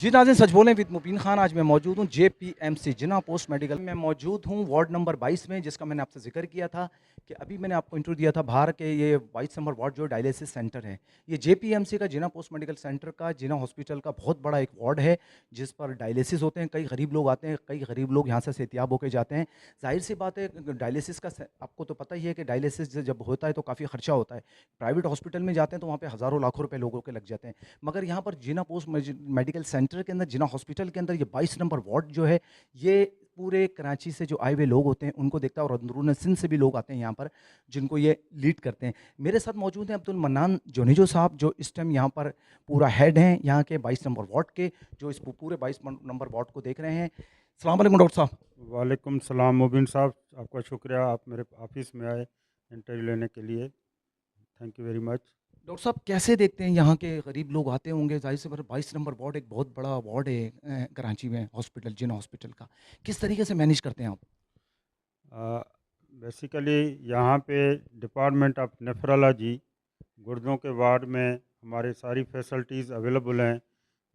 जी नाज़रीन, सच बोलें विद मुबीन खान। आज मैं मौजूद हूँ जेपीएमसी जिन्ना पोस्ट मेडिकल में मौजूद हूँ, वार्ड नंबर 22 में, जिसका मैंने आपसे ज़िक्र किया था कि अभी मैंने आपको इंट्रो दिया था बाहर के। ये 22 नंबर वार्ड जो डायलिसिस सेंटर है, ये जेपीएमसी का जिन्ना पोस्ट मेडिकल सेंटर का जिन्ना हॉस्पिटल का बहुत बड़ा एक वार्ड है, जिस पर डायलिसिस होते हैं। कई गरीब लोग आते हैं, कई गरीब लोग यहाँ से सेहतियाब होकर जाते हैं। जाहिर सी बात है, डायलिसिस का आपको तो पता ही है कि डायलिसिस जब होता है तो काफ़ी खर्चा होता है। प्राइवेट हॉस्पिटल में जाते हैं तो वहाँ पे हज़ारों लाखों रुपए लोगों के लग जाते हैं। मगर यहाँ पर जिना पोस्ट मेडिकल सेंटर के अंदर, जिना हॉस्पिटल के अंदर, ये 22 नंबर वार्ड जो है, ये पूरे कराची से जो आए हुए लोग होते हैं उनको देखता है, और अंदरून सिंध से भी लोग आते हैं यहाँ पर, जिनको ये लीड करते हैं। मेरे साथ मौजूद हैं अब्दुल मन्नान जोनीजो साहब, जो इस टाइम यहाँ पर पूरा हेड हैं यहाँ के 22 नंबर वार्ड के, जो इस पूरे 22 नंबर वार्ड को देख रहे हैं। अस्सलाम वालेकुम डॉक्टर साहब। वालेकुम सलाम मुबिन साहब, आपका शुक्रिया, आप मेरे ऑफिस में आए इंटरव्यू लेने के लिए। Thank you very much. Doctor साहब, कैसे देखते हैं यहाँ के गरीब लोग आते होंगे, जाहिर से बात, 22 नंबर वार्ड एक बहुत बड़ा वार्ड है कराची में, हॉस्पिटल जिना हॉस्पिटल का। किस तरीके से मैनेज करते हैं आप? बेसिकली यहाँ पे डिपार्टमेंट ऑफ नेफ्रोलॉजी गुर्दों के वार्ड में हमारे सारी फैसिलिटीज़ अवेलेबल हैं,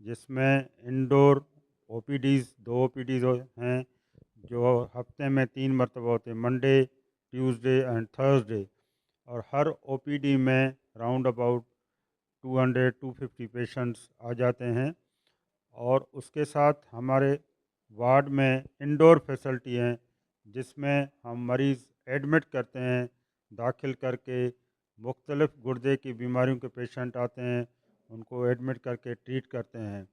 जिसमें इंडोर ओपीडीज़, 2 ओपीडीज़ हैं जो हफ्ते में 3 मरतबा होते हैं, मंडे, ट्यूसडे एंड थर्सडे। और हर ओपीडी में राउंड अबाउट 200-250 पेशेंट्स आ जाते हैं। और उसके साथ हमारे वार्ड में इंडोर फैसिलिटी हैं, जिसमें हम मरीज़ एडमिट करते हैं, दाखिल करके मुख्तलिफ़ गुर्दे की बीमारियों के पेशेंट आते हैं, उनको एडमिट करके ट्रीट करते हैं।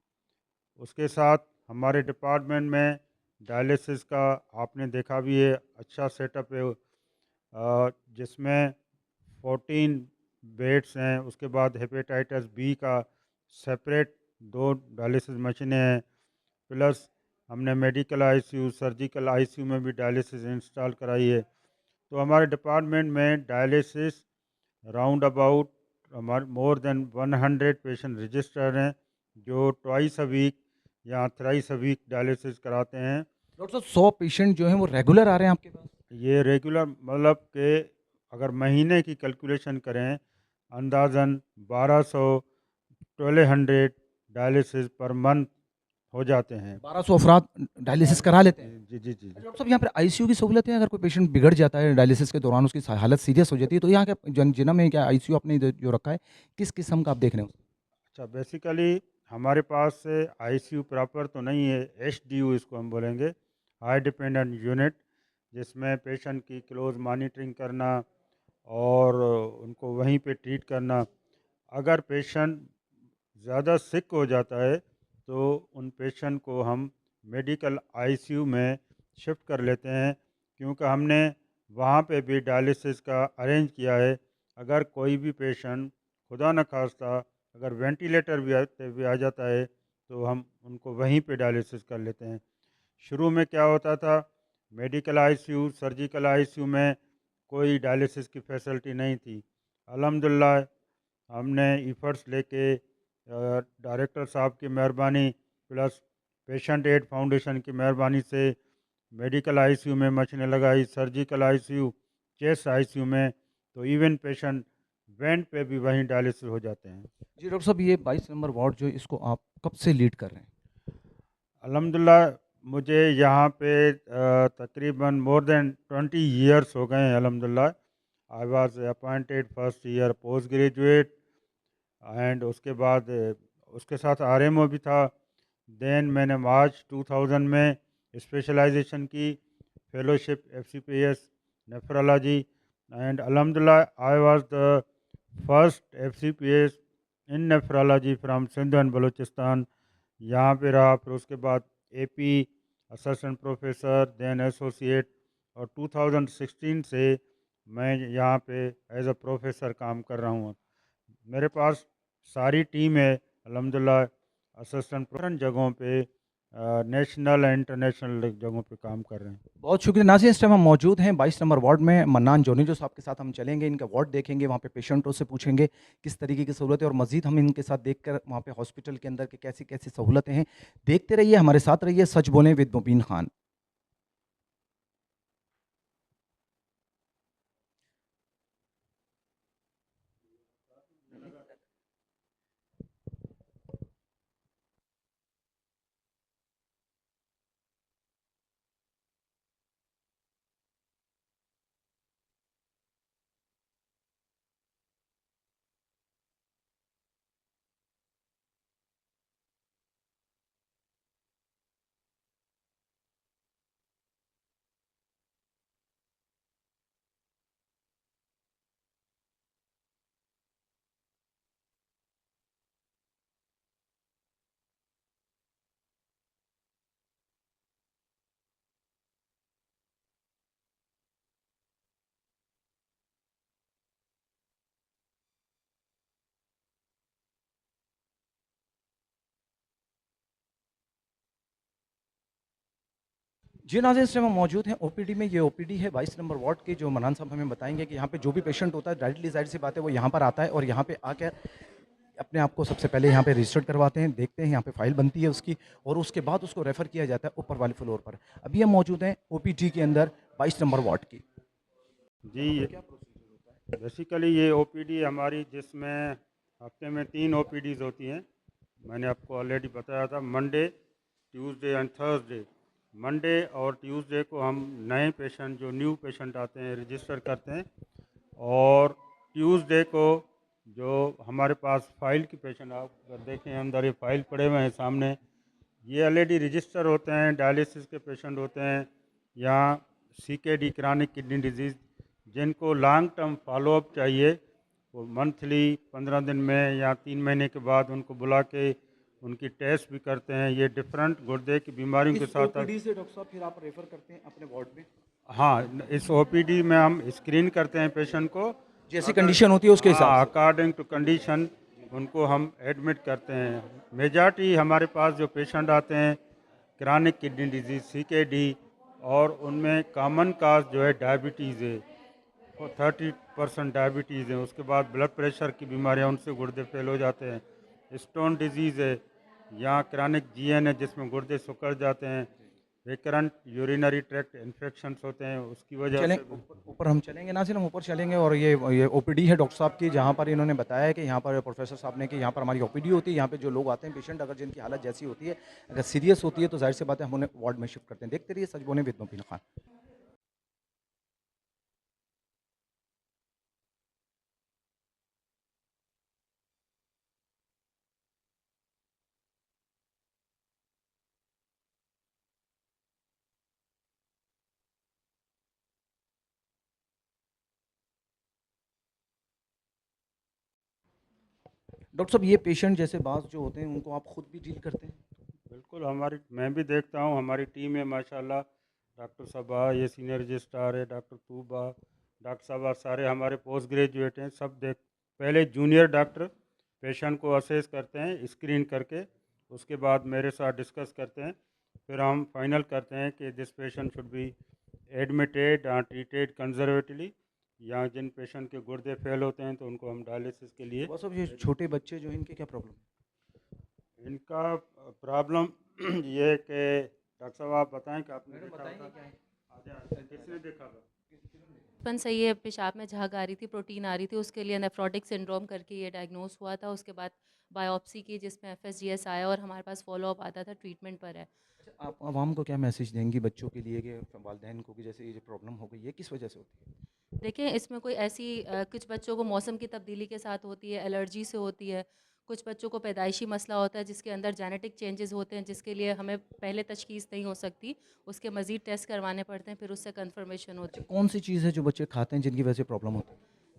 उसके साथ हमारे डिपार्टमेंट में डायलिसिस का आपने देखा भी है, अच्छा सेटअप है, जिसमें 14 बेड्स हैं। उसके बाद हेपेटाइटिस बी का सेपरेट 2 डायलिसिस मशीनें हैं, प्लस हमने मेडिकल आईसीयू, सर्जिकल आईसीयू में भी डायलिसिस इंस्टॉल कराई है। तो हमारे डिपार्टमेंट में डायलिसिस राउंड अबाउट हमारे मोर देन 100 पेशेंट रजिस्टर्ड हैं, जो ट्वाइस अ वीक या थ्राइस अ वीक डायलिसिस कराते हैं। डॉक्टर साहब, 100 पेशेंट जो हैं वो रेगुलर आ रहे हैं आपके पास? ये रेगुलर मतलब कि अगर महीने की कैलकुलेशन करें, अंदाज़न 1200 1200 डायलिसिस पर मंथ हो जाते हैं। 1200 अफराद डायलिसिस करा लेते हैं? जी जी जी अच्छा जी। डॉक्टर साहब, यहाँ पर आईसीयू की सहूलत है? अगर कोई पेशेंट बिगड़ जाता है डायलिसिस के दौरान, उसकी हालत सीरियस हो जाती है, तो यहाँ के जिना में क्या आईसीयू आपने जो रखा है, किस किस्म का आप देख रहे हो? अच्छा, बेसिकली हमारे पास से आईसीयू प्रॉपर तो नहीं है, एचडीयू इसको हम बोलेंगे, हाई डिपेंडेंट यूनिट, जिसमें पेशेंट की क्लोज मॉनिटरिंग करना और उनको वहीं पे ट्रीट करना। अगर पेशेंट ज़्यादा सिक हो जाता है तो उन पेशेंट को हम मेडिकल आईसीयू में शिफ्ट कर लेते हैं, क्योंकि हमने वहाँ पे भी डायलिसिस का अरेंज किया है। अगर कोई भी पेशेंट खुदा न खास्ता अगर वेंटिलेटर भी आ जाता है तो हम उनको वहीं पे डायलिसिस कर लेते हैं। शुरू में क्या होता था, मेडिकल आईसीयू, सर्जिकल आईसीयू में कोई डायलिसिस की फैसिलिटी नहीं थी। अल्हम्दुलिल्लाह हमने एफर्ट्स लेके डायरेक्टर साहब की मेहरबानी प्लस पेशेंट एड फाउंडेशन की मेहरबानी से मेडिकल आईसीयू में मशीनें लगाई, सर्जिकल आईसीयू, चेस्ट आईसीयू में, तो इवन पेशेंट वेंट पे भी वहीं डायलिसिस हो जाते हैं। जी डॉक्टर साहब, ये 22 नंबर वार्ड जो है, इसको आप कब से लीड कर रहे हैं? अल्हम्दुलिल्लाह मुझे यहाँ पे तकरीबन मोर देन 20 ईयर्स हो गए हैं अल्हम्दुलिल्लाह। I was appointed first year post graduate, and उसके बाद उसके साथ आरएमओ भी था। देन मैंने मार्च 2000 में स्पेशलाइजेशन की, फेलोशिप एफसीपीएस नेफ्रोलॉजी, एंड अल्हम्दुलिल्लाह I was the first FCPS in nephrology from Sindh and Balochistan. यहाँ पे रहा, फिर उसके बाद AP assistant professor, then associate, और 2016 से मैं यहाँ पे एज अ प्रोफेसर काम कर रहा हूँ। मेरे पास सारी टीम है अल्हम्दुलिल्लाह, असिस्टेंट प्रोफेसर जगहों पे, नेशनल एंड इंटरनेशनल जगहों पे काम कर रहे हैं। बहुत शुक्रिया नाज़रीन, इस टाइम हम मौजूद हैं 22 नंबर वार्ड में, मन्नान जोनीजो साहब के साथ हम चलेंगे, इनका वार्ड देखेंगे, वहाँ पे पेशेंटों से पूछेंगे किस तरीके की सहूलत है, और मज़ीद हम इनके साथ देखकर वहाँ पे हॉस्पिटल के अंदर की कैसी कैसी सहूलतें हैं। देखते रहिए, हमारे साथ रहिए, सच बोलें विद मुबीन खान। जी नाज़रीन, इस टाइम हम मौजूद हैं ओपीडी में। ये ओपीडी है 22 नंबर वार्ड की, जो मनान साहब हमें बताएँगे कि यहाँ पे जो भी पेशेंट होता है डायरेक्टली ज़ाहिर-सी बात है वो यहाँ पर आता है और यहाँ पे आकर अपने आप को सबसे पहले यहाँ पे रजिस्टर्ड करवाते हैं, देखते हैं यहाँ पे फ़ाइल बनती है उसकी और उसके बाद उसको रेफ़र किया जाता है ऊपर वाले फ्लोर पर। अभी हम मौजूद हैं ओपीडी के अंदर 22 नंबर वार्ड की। जी, यहाँ पर ये क्या प्रोसीजर होता है? बेसिकली ये ओपीडी हमारी, जिसमें हफ्ते में 3 ओपीडीज़ होती हैं। मैंने आपको ऑलरेडी बताया था, Monday, Tuesday and Thursday. Monday और ट्यूसडे को हम नए पेशेंट, जो न्यू पेशेंट आते हैं, रजिस्टर करते हैं। और ट्यूसडे को जो हमारे पास फ़ाइल की पेशेंट, आप अगर देखें अंदर ये फ़ाइल पड़े हुए हैं सामने, ये ऑलरेडी रजिस्टर होते हैं, डायलिसिस के पेशेंट होते हैं या सीकेडी, क्रॉनिक किडनी डिजीज़, जिनको लॉन्ग टर्म फॉलोअप चाहिए। वो मंथली 15 दिन में या 3 महीने के बाद उनको बुला के उनकी टेस्ट भी करते हैं। ये डिफरेंट गुर्दे की बीमारियों के इस साथ साथ, ओपीडी से डॉक्टर साहब फिर आप रेफ़र करते हैं अपने वार्ड में? हाँ, इस ओपीडी में हम स्क्रीन करते हैं पेशेंट को। जैसी अगर, कंडीशन होती है उसके हिसाब हाँ, से? अकॉर्डिंग टू कंडीशन उनको हम एडमिट करते हैं। मेजॉरिटी हमारे पास जो पेशेंट आते हैं क्रॉनिक किडनी डिजीज़, सीकेडी, और उनमें कॉमन काज जो है डायबिटीज़ है, और 30% डायबिटीज़ है। उसके बाद ब्लड प्रेशर की बीमारियां, उनसे गुर्दे फेल हो जाते हैं। स्टोन डिजीज़ है या क्रॉनिक जीएन है, जिसमें गुर्दे सिकुड़ जाते हैं। रिकरेंट यूरिनरी ट्रैक्ट इन्फेक्शंस होते हैं, उसकी वजह चलें से भी। ऊपर ऊपर हम चलेंगे नाज़रीन, हम ऊपर चलेंगे और ये ओपीडी है डॉक्टर साहब की, जहाँ पर इन्होंने बताया है कि यहाँ पर प्रोफ़ेसर साहब ने कि यहाँ पर हमारी ओपीडी होती है। यहाँ पे जो लोग आते हैं पेशेंट, अगर जिनकी हालत जैसी होती है, अगर सीरियस होती है तो ज़ाहिर-सी बात है हम उन्हें वार्ड में शिफ्ट करते हैं। देखते रहिए सच बोले विद मुबीन खान। डॉक्टर साहब, ये पेशेंट जैसे बाज़ जो होते हैं उनको आप खुद भी डील करते हैं? बिल्कुल, मैं भी देखता हूँ, हमारी टीम है माशाल्लाह। डॉक्टर सबा, ये सीनियर रजिस्ट्रार है, डॉक्टर तूबा, डॉक्टर साहबा, सारे हमारे पोस्ट ग्रेजुएट हैं। सब देख, पहले जूनियर डॉक्टर पेशेंट को असेस करते हैं स्क्रीन करके, उसके बाद मेरे साथ डिस्कस करते हैं। फिर हम फाइनल करते हैं कि this patient should be admitted treated conservatively, या जिन पेशेंट के गुर्दे फेल होते हैं तो उनको हम डायलिसिस के लिए। तो साहब, ये छोटे बच्चे जो हैं इनकी क्या प्रॉब्लम है? इनका प्रॉब्लम ये है कि डॉक्टर साहब, आप बताएं कि आपने मैडम देखा बताएंगे होगा। क्या है? किसने देखा था? बचपन से ये पेशाब में झाग आ रही थी, प्रोटीन आ रही थी, उसके लिए नेफ्रोटिक सिंड्रोम करके ये डायग्नोस हुआ था। उसके बाद बायोप्सी की, जिसमें एफएसजीएस आया और हमारे पास फॉलोअप आता था, ट्रीटमेंट पर है। अच्छा, आप आवाम को क्या मैसेज देंगी बच्चों के लिए कि वालिदैन को कि जैसे ये जो प्रॉब्लम हो गई, ये किस वजह से होती है? देखिए, इसमें कोई ऐसी कुछ बच्चों को मौसम की तब्दीली के साथ होती है, एलर्जी से होती है। कुछ बच्चों को पैदाइशी मसला होता है जिसके अंदर जेनेटिक चेंजेस होते हैं, जिसके लिए हमें पहले तशखीस नहीं हो सकती, उसके मज़ीद टेस्ट करवाने पड़ते हैं, फिर उससे कन्फर्मेशन होती अच्छा, है। कौन सी चीज़ है जो बच्चे खाते हैं जिनकी वजह से प्रॉब्लम होती है?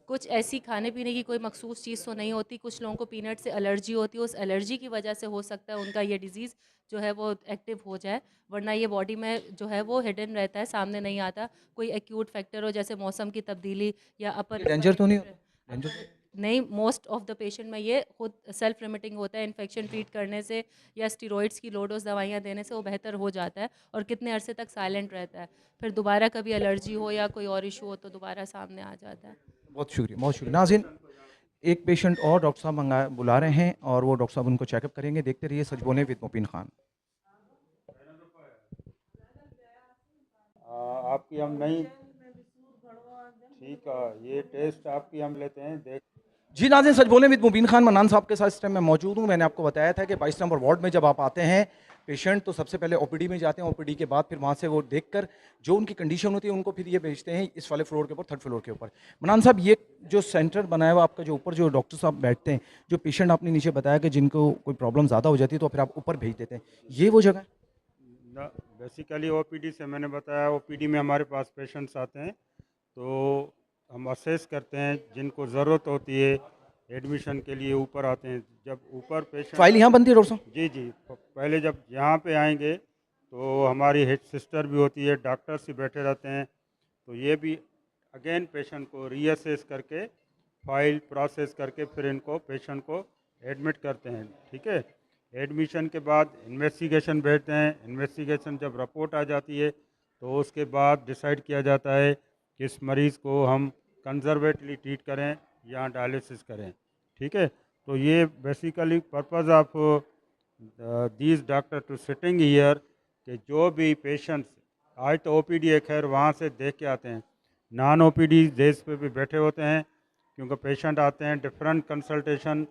कुछ ऐसी खाने पीने की कोई मखसूस चीज़ तो नहीं होती। कुछ लोगों को पीनट से एलर्जी होती है, उस एलर्जी की वजह से हो सकता है उनका ये डिज़ीज़ जो है वो एक्टिव हो जाए, वरना ये बॉडी में जो है वो हिडन रहता है, सामने नहीं आता। कोई एक्यूट फैक्टर हो जैसे मौसम की तब्दीली या ये अपर डेंजर तो नहीं होता? डेंजर तो नहीं, मोस्ट ऑफ द पेशेंट में ये खुद सेल्फ लिमिटिंग होता है। इन्फेक्शन ट्रीट करने से या स्टीरॉइड्स की लो डोज दवाइयाँ देने से वो बेहतर हो जाता है और कितने अरसे तक साइलेंट रहता है। फिर दोबारा कभी एलर्जी हो या कोई और इशू हो तो दोबारा सामने आ जाता है। बहुत शुक्रिया, बहुत शुक्रिया। नाज़रीन, एक पेशेंट और डॉक्टर साहब बुला रहे हैं और वो डॉक्टर साहब उनको चेकअप करेंगे। देखते रहिए सच बोले विद मुबीन खान। आपकी हम नहीं, ठीक है, ये टेस्ट आपकी हम लेते हैं, देख। जी नाज़रीन, सच बोले विद मुबीन खान मन्नान साहब के साथ इस टाइम मैं मौजूद हूँ। मैंने आपको बताया था कि 22 नंबर वार्ड में जब आप आते हैं पेशेंट, तो सबसे पहले ओपीडी में जाते हैं। ओपीडी के बाद फिर वहाँ से वो देखकर जो उनकी कंडीशन होती है उनको फिर ये भेजते हैं इस वाले फ्लोर के ऊपर, थर्ड फ्लोर के ऊपर। मन्नान साहब, ये जो सेंटर बनाया हुआ आपका, जो ऊपर जो डॉक्टर साहब बैठते हैं, जो पेशेंट आपने नीचे बताया कि जिनको कोई प्रॉब्लम ज़्यादा हो जाती है तो फिर आप ऊपर भेज देते हैं, ये वो जगह है? ना, बेसिकली ओपीडी से मैंने बताया, ओपीडी में हमारे पास पेशेंट्स आते हैं, तो हम असेस करते हैं जिनको ज़रूरत होती है एडमिशन के लिए, ऊपर आते हैं। जब ऊपर पेशेंट फाइल यहाँ बनती है डॉक्टर साहब? जी जी, पहले जब यहाँ पे आएंगे तो हमारी हेड सिस्टर भी होती है, डॉक्टर्स भी बैठे रहते हैं, तो ये भी अगेन पेशेंट को रीअसेस करके, फाइल प्रोसेस करके, फिर इनको पेशेंट को एडमिट करते हैं। ठीक है, एडमिशन के बाद इन्वेस्टिगेशन भेजते हैं। इन्वेस्टिगेशन जब रिपोर्ट आ जाती है तो उसके बाद डिसाइड किया जाता है कि इस मरीज़ को हम कंजर्वेटिवली ट्रीट करें या डायलिसिस करें। ठीक है, तो ये basically purpose of these doctor to sitting here कि जो भी पेशेंट्स आज तो ओपीडी है, खैर वहाँ से देख के आते हैं, नॉन ओपीडी डेज पे भी बैठे होते हैं, क्योंकि पेशेंट आते हैं डिफरेंट कंसल्टेशन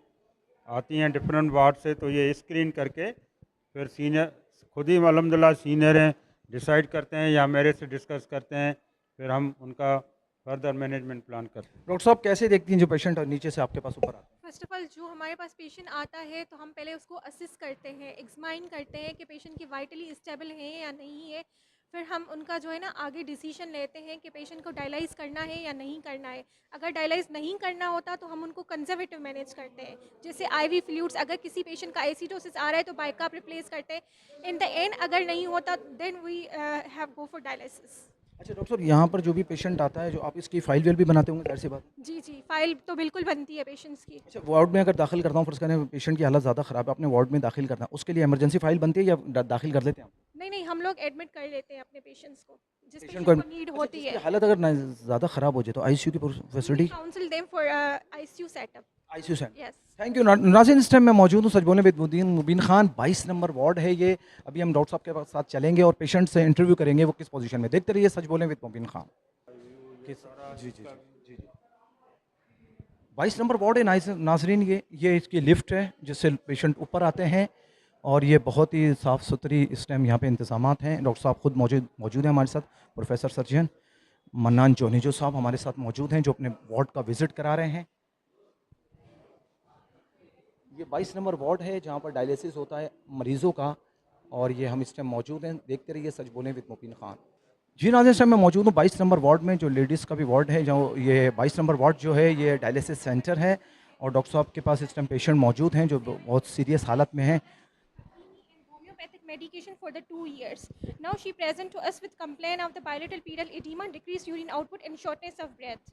आती हैं डिफरेंट वार्ड से, तो ये स्क्रीन करके फिर सीनियर खुद ही अलहमदिल्ला सीनियर हैं, डिसाइड करते हैं या मेरे से डिस्कस करते हैं, फिर हम उनका फर्दर मैनेजमेंट प्लान करते हैं। डॉक्टर साहब कैसे देखती हैं जो पेशेंट और नीचे से आपके पास ऊपर आते हैं? फर्स्ट ऑफ ऑल जो हमारे पास पेशेंट आता है तो हम पहले उसको असिस्ट करते हैं, एग्जामाइन करते हैं कि पेशेंट की वाइटली स्टेबल है या नहीं है। फिर हम उनका जो है ना आगे डिसीजन लेते हैं कि पेशेंट को डायलाइज करना है या नहीं करना है। अगर डायलाइज नहीं करना होता तो हम उनको कंजर्वेटिव मैनेज करते हैं, जैसे आईवी फ्लूइड्स, अगर किसी पेशेंट का एसिडोसिस आ रहा है तो बाइकाप रिप्लेस करते हैं। इन द एंड अगर नहीं होता then we have go for dialysis. अच्छा डॉक्टर साहब, यहाँ पर जो भी पेशेंट आता है, जो आप इसकी फाइल वेल भी बनाते होंगे, जाहिर सी बात। जी जी, फाइल तो बिल्कुल बनती है पेशेंट्स की। अच्छा, वार्ड में अगर दाखिल करता हूँ, फर्ज करें पेशेंट की हालत ज़्यादा ख़राब है, अपने वार्ड में दाखिल करना है, उसके लिए इमरजेंसी फाइल बनती है या दाखिल कर लेते हैं आप? नहीं नहीं, हम लोग एडमिट कर लेते हैं अपने पेशेंट्स को, जिस पेशेंट पेशेंट को नीड अच्छा, होती जिसकी है। हालत अगर ज़्यादा ख़राब हो जाए तो आईसीयू की facility? Council them for ICU setup. ICU centre. Yes. Thank you Nazreen, इस टाइम मैं मौजूद हूँ सच बोले विद मुबीन खान, 22 नंबर वार्ड है ये। अभी हम डॉक्टर साहब के साथ चलेंगे और पेशेंट से इंटरव्यू करेंगे वो किस पोजीशन में। देखते रहिए सच बोले विद मुबीन खान। जी जी जी जी। 22 नंबर वार्ड है नाजरीन, ये इसकी लिफ्ट है जिससे पेशेंट ऊपर आते हैं, और ये बहुत ही साफ़ सुथरी इस टाइम यहाँ पे इंतजामात हैं। डॉक्टर साहब खुद मौजूद हैं हमारे साथ, प्रोफेसर सर्जन मन्नान जोनेजो साहब हमारे साथ मौजूद हैं, जो अपने वार्ड का विजिट करा रहे हैं। ये 22 नंबर वार्ड है जहाँ पर डायलिसिस होता है मरीज़ों का, और ये हम इस टाइम मौजूद हैं। देखते रहिए सच बोलें विद मुबीन खान। जी नाज़रीन, इस टाइम मैं मौजूद हूँ 22 नंबर वार्ड में, जो लेडीज़ का भी वार्ड है। जो ये 22 नंबर वार्ड जो है ये डायलिसिस सेंटर है, और डॉक्टर साहब के पास इस टाइम पेशेंट मौजूद हैं जो बहुत सीरियस हालत में हैं। Homeopathic medication for the 2 years. Now she present to us with complaint of the bilateral pedal edema, decreased urine output and shortness of breath.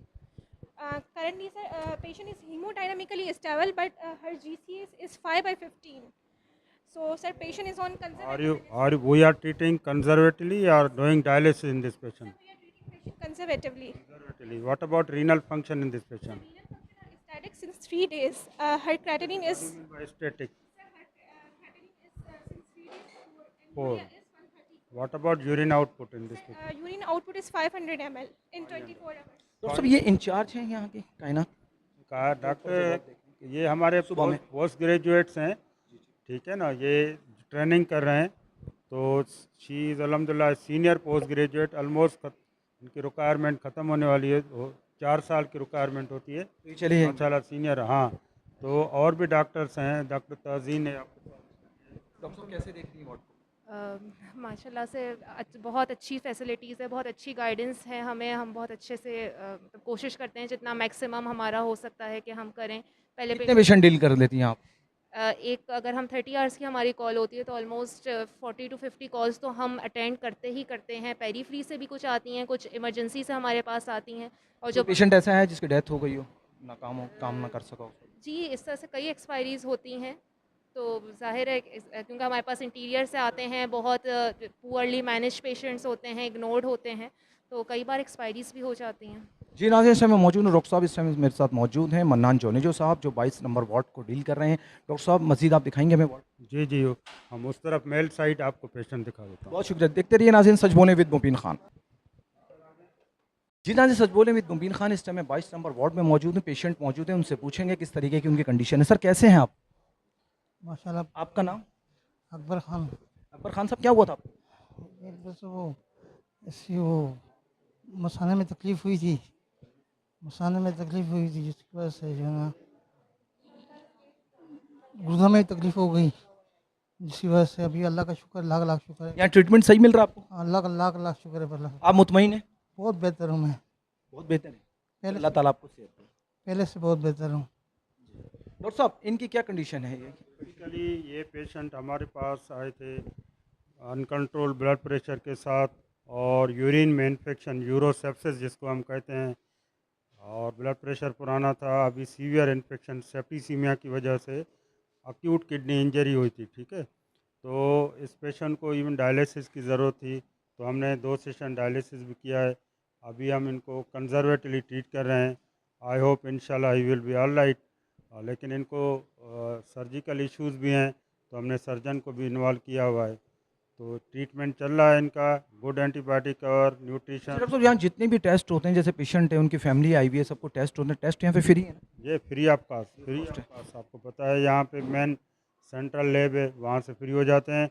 Currently, sir, patient is hemodynamically stable, but her GCS is 5/15. So, sir, patient is on conservative. We are treating conservatively or doing dialysis in this patient? We are treating patient conservatively. Conservatively. What about renal function in this patient? Renal function is static since 3 days. Her creatinine is. By static. Creatinine is since 3 days poor, and 4. urea is 130. What about urine output in this patient? Urine output is 500 ml in 24 hours. Doctor साहब, ये in charge हैं यहाँ के कायनात? कहा doctor ये हमारे सुबह में। पोस्ट ग्रेजुएट्स हैं, ठीक है ना, ये ट्रेनिंग कर रहे हैं, तो शी इज़ अलहमदिल्ला सीनियर पोस्ट ग्रेजुएट, ऑलमोस्ट उनकी रिक्वायरमेंट ख़त्म होने वाली है, 4 साल की रिक्वायरमेंट होती है। तो चलिए माशाल्लाह सीनियर, हाँ। तो और भी डॉक्टर्स हैं, डॉक्टर ताज़ीन है। डॉक्टर साहब कैसे देखती हैं वार्ड को? माशाल्लाह से बहुत अच्छी फैसिलिटीज़ है, बहुत अच्छी गाइडेंस है हमें। हम बहुत अच्छे से मतलब कोशिश करते हैं जितना मैक्सिमम हमारा हो सकता है कि हम करें। पहले कितने पेशेंट डील कर लेती हैं आप? एक अगर हम 30 आवर्स की हमारी कॉल होती है तो ऑलमोस्ट 40 to 50 कॉल्स तो हम अटेंड करते ही करते हैं। पेरी फ्री से भी कुछ आती हैं, कुछ इमरजेंसी से हमारे पास आती हैं, और जो पेशेंट ऐसा है जिसकी डेथ हो गई हो, ना काम ना कर सका हो? जी इस तरह से कई एक्सपायरीज़ होती हैं, तो जाहिर है क्योंकि हमारे पास इंटीरियर से आते हैं, बहुत पुअरली मैनेज पेशेंट्स होते हैं, इग्नोर्ड होते हैं, तो कई बार एक्सपायरीज़ भी हो जाती हैं। जी नाज़रीन, इस टाइम मैं मौजूद हूँ, डॉक्टर साहब इस टाइम मेरे साथ मौजूद हैं मन्नान जोनेजो साहब, जो 22 नंबर वार्ड को डील कर रहे हैं। डॉक्टर साहब मज़ीद आप दिखाएंगे हमें वार्ड? जी जी, हम उस तरफ मेल साइड आपको पेशेंट दिखा देता हूँ। बहुत शुक्रिया। देखते रहिए नाज़रीन सच बोले विद मुबीन खान। जी नाज़रीन, सच बोले विद मुबीन खान, इस टाइम मैं 22 नंबर वार्ड में मौजूद हूँ। पेशेंट मौजूद हैं, उनसे पूछेंगे किस तरीके की उनकी कंडीशन है। सर कैसे हैं आप? माशाल्लाह। आपका नाम? अकबर खान। अकबर खान साहब, क्या हुआ था आपको? एक बस वो ऐसी वो मसाने में तकलीफ़ हुई थी, जिसकी वजह से जो है ना गुर्दा में तकलीफ़ हो गई, जिसकी वजह से अभी अल्लाह का शुक्र, लाख लाख शुक्र है। यहाँ ट्रीटमेंट सही मिल रहा है आपको? अल्लाह का लाख लाख शुक्र है। अल्लाह आप मुतमईन हैं? बहुत बेहतर हूँ मैं, बहुत बेहतर है, पहले अल्लाह ताला आपको सेहत दे। पहले से बहुत बेहतर हूँ। डॉक्टर साहब इनकी क्या कंडीशन है? ये बेसिकली ये पेशेंट हमारे पास आए थे अनकंट्रोल ब्लड प्रेशर के साथ, और यूरिन में इन्फेक्शन, यूरोसेप्सिस जिसको हम कहते हैं, और ब्लड प्रेशर पुराना था। अभी सीवियर इन्फेक्शन सेप्टिसीमिया की वजह से अक्यूट किडनी इंजरी हुई थी, ठीक है। तो इस पेशेंट को इवन डायलिसिस की ज़रूरत थी, तो हमने 2 सेशन डायलिसिस भी किया है। अभी हम इनको कंजर्वेटिवली ट्रीट कर रहे हैं। आई होप इंशाल्लाह he will be all right. लेकिन इनको सर्जिकल इश्यूज़ भी हैं, तो हमने सर्जन को भी इन्वॉल्व किया हुआ है। तो ट्रीटमेंट चल रहा है इनका, गुड एंटीबायोटिक और अच्छा न्यूट्रिशन। डॉक्टर साहब यहाँ जितने भी टेस्ट होते हैं जैसे पेशेंट है उनकी फैमिली आई हुई है सबको टेस्ट होते हैं, टेस्ट यहाँ पे फ्री है ना? ये free of cost, free of cost. आपको पता है यहाँ पे मेन सेंट्रल लैब है, वहाँ से फ्री हो जाते हैं।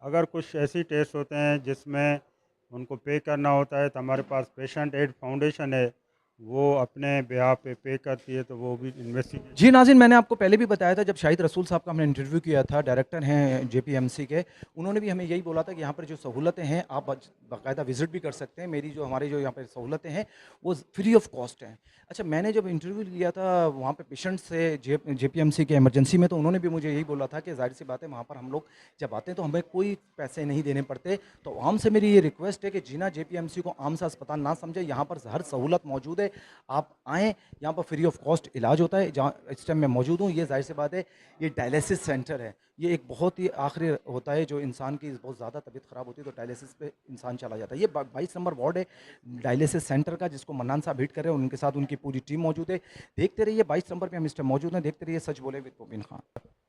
अगर कुछ ऐसी टेस्ट होते हैं जिसमें उनको पे करना होता है, तो हमारे पास पेशेंट एड फाउंडेशन है, वो अपने ब्याह पे करती है, तो वो भी इन्वेस्टिगेट। जी नाज़रीन, मैंने आपको पहले भी बताया था जब शाहिद रसूल साहब का हमने इंटरव्यू किया था, डायरेक्टर हैं जेपीएमसी के, उन्होंने भी हमें यही बोला था कि यहाँ पर जो सहूलतें हैं आप बाकायदा विज़िट भी कर सकते हैं। मेरी जो हमारे जो यहाँ पर सहूलतें हैं वो फ्री ऑफ कॉस्ट हैं। अच्छा, मैंने जब इंटरव्यू लिया था वहाँ पे पेशेंट से जेपीएमसी के इमरजेंसी में, तो उन्होंने भी मुझे यही बोला था कि ज़ाहिर सी बात है वहाँ पर हम लोग जब आते हैं तो हमें कोई पैसे नहीं देने पड़ते। तो आम से मेरी ये रिक्वेस्ट है कि जीना जेपीएमसी को आम सा अस्पताल ना समझे, यहाँ पर हर सहूलत मौजूद है। आप आएँ, यहाँ पर फ्री ऑफ कॉस्ट इलाज होता है। जहाँ इस टाइम मैं मौजूद हूँ, ये ज़ाहिर सी बात है ये डायलिसिस सेंटर है। ये एक बहुत ही आखिरी होता है जो इंसान की बहुत ज़्यादा तबीयत ख़राब होती है तो डायलिसिस पे इंसान चला जाता है। ये 22 नंबर वार्ड है डायलिसिस सेंटर का, जिसको मन्नान साहब हीट कर रहे हैं, उनके साथ उनकी पूरी टीम मौजूद है। देखते रहिए 22 नंबर पे हम इस टाइम मौजूद हैं। देखते रहिए सच बोले विद मोबिन खान।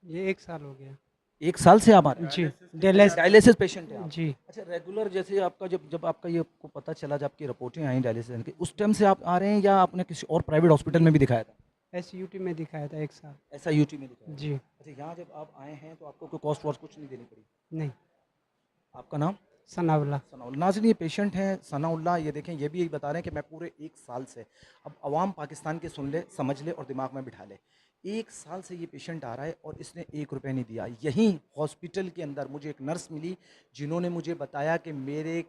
ये 1 साल हो गया। 1 साल से आप आ रहे हैं? जी, डायलिसिस डायलिसिस पेशेंट है आप? जी। अच्छा, रेगुलर जैसे आपका जब जब आपका ये आपको पता चला, जब आपकी रिपोर्टें आई डायलिसिस की, उस टाइम से आप आ रहे हैं या आपने किसी और प्राइवेट हॉस्पिटल में भी दिखाया था? एसयूटी में दिखाया था 1 साल। SIUT में दिखाया था? जी। अच्छा, यहाँ जब आप आए हैं तो आपको कोई कॉस्ट वॉस्ट कुछ नहीं देनी पड़ी? नहीं, आपका नाम? सनाउल्लाह। सनाउल्लाह। नाज़रीन, ये पेशेंट हैं सनाउल्लाह। ये देखें, ये भी यही बता रहे हैं कि मैं पूरे 1 साल से, अब अवाम पाकिस्तान के सुन ले, समझ ले और दिमाग में बिठा ले, 1 साल से ये पेशेंट आ रहा है और इसने 1 रुपये नहीं दिया। यहीं हॉस्पिटल के अंदर मुझे एक नर्स मिली जिन्होंने मुझे बताया कि मेरे